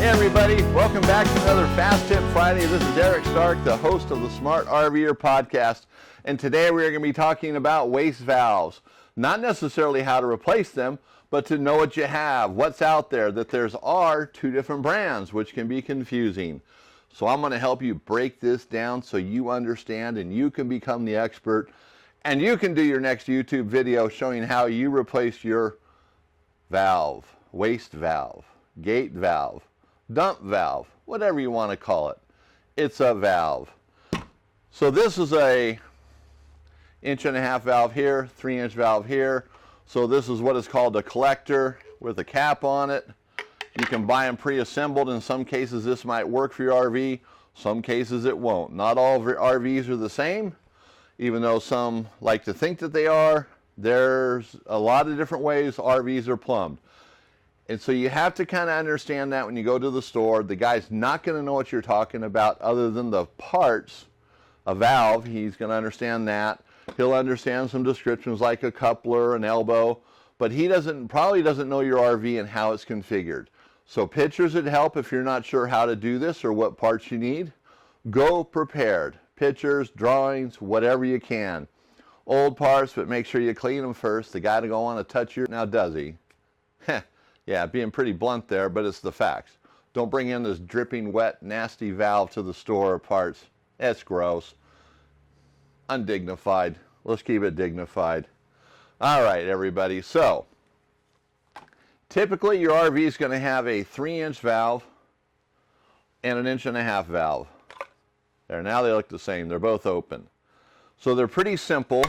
Hey everybody, welcome back to another Fast Tip Friday. This is Eric Stark, the host of the Smart RVer podcast, and today we are going to be talking about waste valves. Not necessarily how to replace them, but to know what you have, what's out there, that are two different brands, which can be confusing. So I'm going to help you break this down so you understand and you can become the expert, and you can do your next YouTube video showing how you replace your valve, waste valve, gate valve, dump valve, whatever you want to call it. It's a valve. So this is a 1.5-inch valve here, 3-inch valve here. So this is what is called a collector with a cap on it. You can buy them pre-assembled. In some cases this might work for your RV, some cases it won't. Not all RVs are the same, even though some like to think that they are. There's a lot of different ways RVs are plumbed. And so you have to kind of understand that when you go to the store. The guy's not going to know what you're talking about other than the parts. A valve, he's going to understand that. He'll understand some descriptions like a coupler, an elbow, but he probably doesn't know your RV and how it's configured. So pictures would help if you're not sure how to do this or what parts you need. Go prepared. Pictures, drawings, whatever you can. Old parts, but make sure you clean them first. The guy to go on to touch your, now does he? Yeah, being pretty blunt there, but it's the facts. Don't bring in this dripping, wet, nasty valve to the store or parts. It's gross. Undignified. Let's keep it dignified. All right, everybody. So, typically your RV is going to have a 3-inch valve and an 1.5-inch valve. There, now they look the same. They're both open. So they're pretty simple.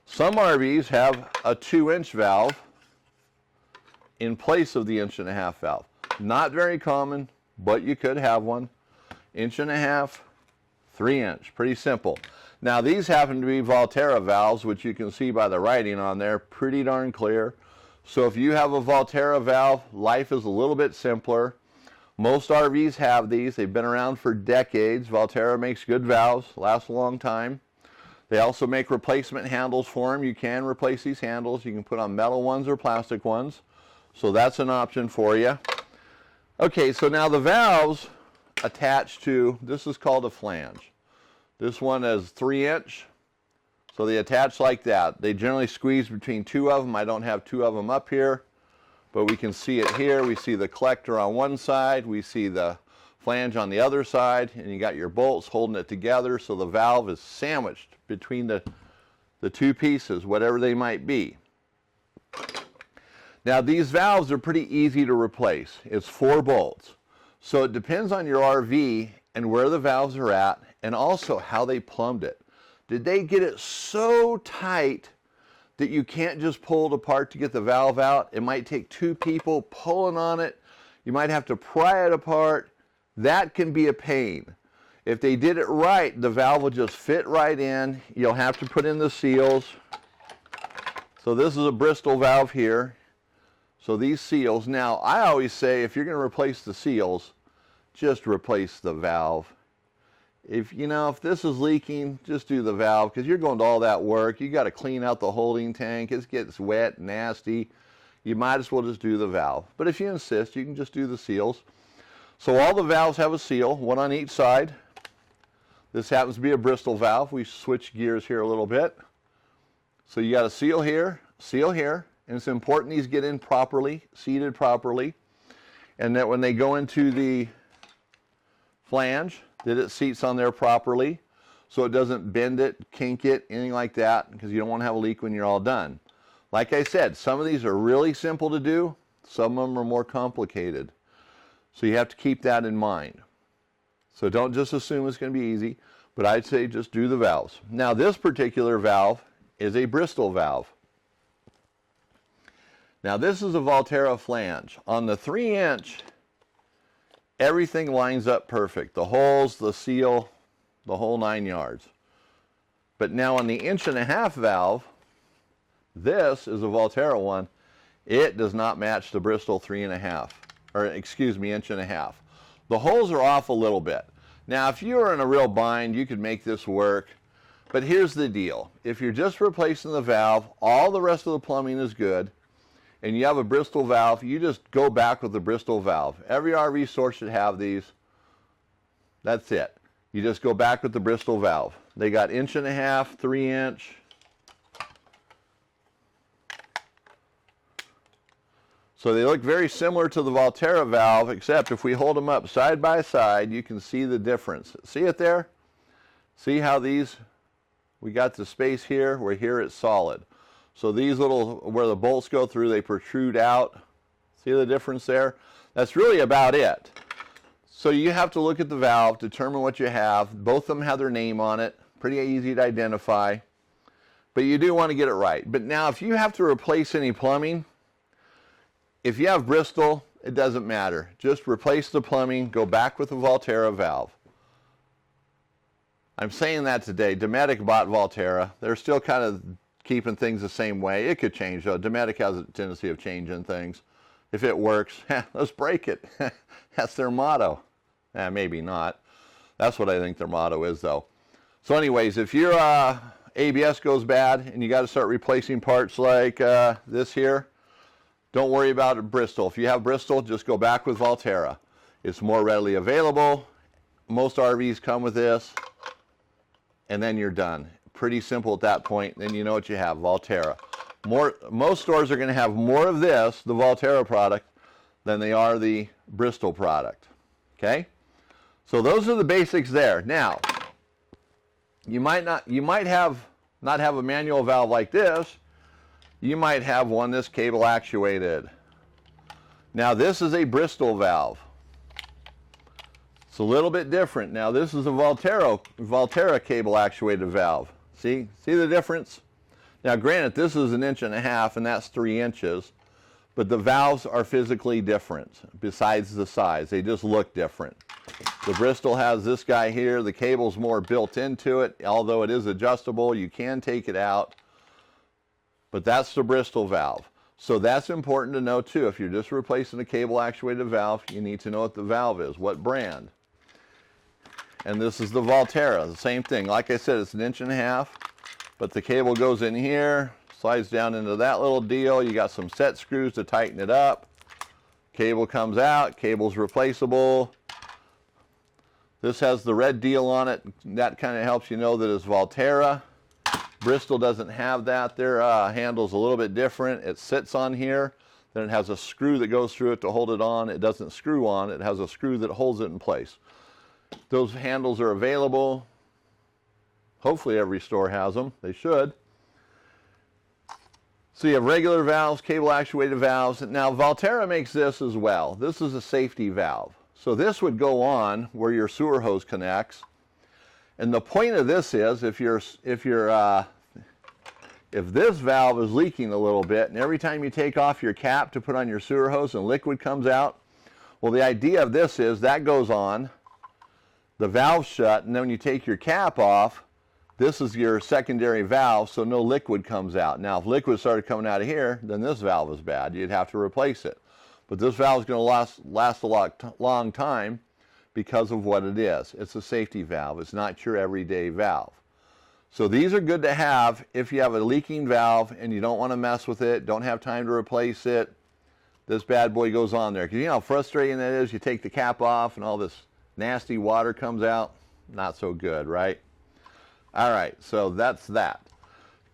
Some RVs have a 2-inch valve in place of the 1.5-inch valve. Not very common, but you could have one. 1.5-inch, 3-inch, pretty simple. Now these happen to be Volterra valves, which you can see by the writing on there, pretty darn clear. So if you have a Volterra valve, life is a little bit simpler. Most RVs have these. They've been around for decades. Volterra makes good valves, last a long time. They also make replacement handles for them. You can replace these handles. You can put on metal ones or plastic ones. So that's an option for you. Okay, so now the valves attached to, this is called a flange. This one is 3-inch, so they attach like that. They generally squeeze between two of them. I don't have two of them up here, but we can see it here. We see the collector on one side, we see the flange on the other side, and you got your bolts holding it together, so the valve is sandwiched between the two pieces, whatever they might be. Now these valves are pretty easy to replace. It's 4 bolts. So it depends on your RV and where the valves are at, and also how they plumbed it. Did they get it so tight that you can't just pull it apart to get the valve out? It might take 2 people pulling on it. You might have to pry it apart. That can be a pain. If they did it right, the valve will just fit right in. You'll have to put in the seals. So this is a Bristol valve here. So these seals, now I always say if you're going to replace the seals, just replace the valve. If this is leaking, just do the valve, because you're going to all that work. You got to clean out the holding tank. It gets wet, nasty. You might as well just do the valve. But if you insist, you can just do the seals. So all the valves have a seal, one on each side. This happens to be a Bristol valve. We switch gears here a little bit. So you got a seal here, and it's important these get in properly, seated properly, and that when they go into the flange, that it seats on there properly, so it doesn't bend it, kink it, anything like that, because you don't want to have a leak when you're all done. Like I said, some of these are really simple to do, some of them are more complicated. So you have to keep that in mind. So don't just assume it's going to be easy, but I'd say just do the valves. Now this particular valve is a Bristol valve. Now this is a Volterra flange. On the 3-inch, everything lines up perfect. The holes, the seal, the whole 9 yards. But now on the 1.5-inch valve, this is a Volterra one. It does not match the Bristol 3.5, or excuse me, 1.5 inch. The holes are off a little bit. Now if you were in a real bind, you could make this work. But here's the deal. If you're just replacing the valve, all the rest of the plumbing is good. and you have a Bristol valve, you just go back with the Bristol valve. Every RV store should have these. That's it. You just go back with the Bristol valve. They got 1.5 inch, 3 inch. So they look very similar to the Volterra valve, except if we hold them up side by side, you can see the difference. See it there? See how these, we got the space here, where here it's solid. So these little, where the bolts go through, they protrude out. See the difference there? That's really about it. So you have to look at the valve, determine what you have. Both of them have their name on it. Pretty easy to identify. But you do want to get it right. But now if you have to replace any plumbing, if you have Bristol, it doesn't matter. Just replace the plumbing, go back with the Volterra valve. I'm saying that today. Dometic bought Volterra. They're still kind of keeping things the same way. It could change though. Dometic has a tendency of changing things. If it works, let's break it. That's their motto. Maybe not. That's what I think their motto is though. So anyways, if your ABS goes bad and you got to start replacing parts like this here, don't worry about it, Bristol. If you have Bristol, just go back with Volterra. It's more readily available. Most RVs come with this, and then you're done. Pretty simple at that point. Then you know what you have, Volterra. Most stores are going to have more of this, the Volterra product, than they are the Bristol product. Okay? So those are the basics there. Now, you might not have a manual valve like this. You might have one that's cable actuated. Now this is a Bristol valve. It's a little bit different. Now this is a Volterra cable actuated valve. See the difference? Now granted, this is 1.5 inches and that's 3 inches, but the valves are physically different besides the size. They just look different. The Bristol has this guy here. The cable's more built into it. Although it is adjustable, you can take it out. But that's the Bristol valve. So that's important to know too. If you're just replacing a cable actuated valve, you need to know what the valve is, what brand. And this is the Volterra, the same thing. Like I said, it's 1.5 inches, but the cable goes in here, slides down into that little deal. You got some set screws to tighten it up. Cable comes out, cable's replaceable. This has the red deal on it. That kind of helps you know that it's Volterra. Bristol doesn't have that. Their handle's a little bit different. It sits on here, then it has a screw that goes through it to hold it on. It doesn't screw on. It has a screw that holds it in place. Those handles are available. Hopefully every store has them. They should. So you have regular valves, cable actuated valves. Now Volterra makes this as well. This is a safety valve. So this would go on where your sewer hose connects. And the point of this is, if this valve is leaking a little bit, and every time you take off your cap to put on your sewer hose and liquid comes out, well, the idea of this is that goes on, the valve's shut, and then when you take your cap off, this is your secondary valve, so no liquid comes out. Now, if liquid started coming out of here, then this valve is bad. You'd have to replace it. But this valve is going to last a long time, because of what it is. It's a safety valve. It's not your everyday valve. So these are good to have if you have a leaking valve and you don't want to mess with it, don't have time to replace it. This bad boy goes on there. Because you know how frustrating that is? You take the cap off and all this nasty water comes out. Not so good, right? All right, so that's that.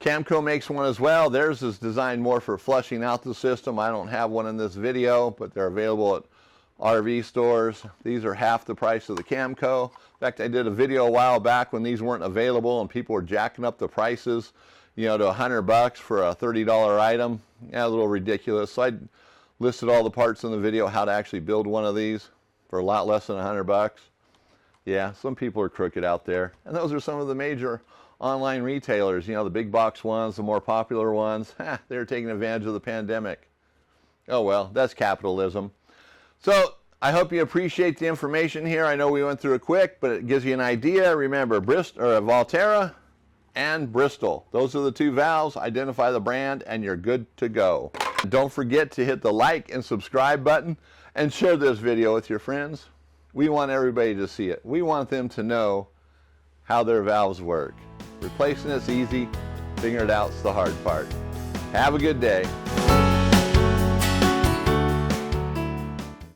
Camco makes one as well. Theirs is designed more for flushing out the system. I don't have one in this video, but they're available at RV stores. These are half the price of the Camco. In fact, I did a video a while back when these weren't available and people were jacking up the prices, you know, to $100 for a $30 item. Yeah, a little ridiculous. So I listed all the parts in the video how to actually build one of these for a lot less than $100. Yeah, some people are crooked out there. And those are some of the major online retailers, you know, the big box ones, the more popular ones. They're taking advantage of the pandemic. Oh well, that's capitalism. So I hope you appreciate the information here. I know we went through it quick, but it gives you an idea. Remember, Volterra and Bristol. Those are the two valves. Identify the brand, and you're good to go. Don't forget to hit the like and subscribe button and share this video with your friends. We want everybody to see it. We want them to know how their valves work. Replacing it's easy. Figuring it out's the hard part. Have a good day.